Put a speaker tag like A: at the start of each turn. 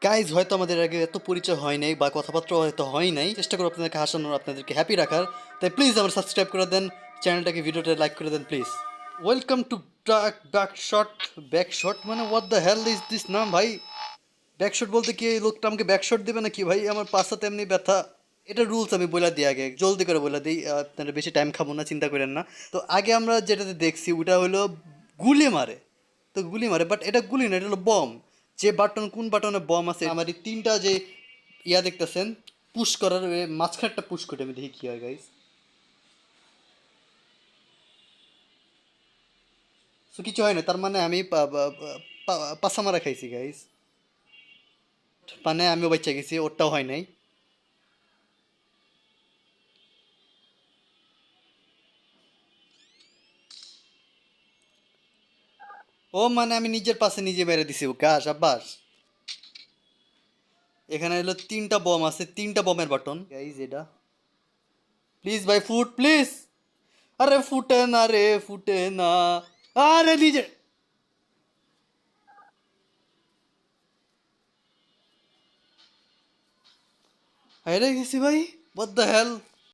A: Guys হয়তো আমাদের আগে এত পরিচয় হয় নাই বা কথাবার্তা হয়তো হয় নাই, চেষ্টা করবো আপনাদেরকে হাসানোর, আপনাদেরকে হ্যাপি রাখার। তাই প্লিজ আমার সাবস্ক্রাইব করে দেন, চ্যানেলটাকে ভিডিওটা লাইক করে দেন please. Welcome to Backshot. Backshot মানে what the hell is this নাম ভাই? ব্যাকশট বলতে কি এই লোকটা আমাকে ব্যাকশট দেবে নাকি ভাই? আমার পাশাতে এমনি ব্যথা। এটা রুলস আমি বলে দিই আগে, জলদি করে বলে দিই, আপনারা বেশি টাইম খাবো না, চিন্তা করেন না। তো আগে আমরা যেটাতে দেখছি ওটা হলো গুলি মারে। তো গুলি মারে, বাট এটা গুলি না, এটা হলো বম। যে বাটন, কোন বাটনে বম আছে আমার এই তিনটা যে ইয়া দেখতেছেন পুশ করার, মাঝখানটা পুশ করে আমি দেখি কি হয় গাইস। তো কিছু হয় না, তার মানে আমি পাসা মারা খাইছি গাইস। মানে আমিও বাচ্চা গেছি, ওরটাও হয় নাই। ও মানে আমি নিজের পাশে নিজে মেরে দিছি, ও গা সাব্বাস। এখানে হলো তিনটা বম আছে, তিনটা বমের বাটন গাইজ এটা। প্লিজ ভাই ফুট প্লিজ। আরে ফুটে না রে, ফুটে না। আরে নিজে হেরে গেছি ভাই, হোয়াট দ্য হেল।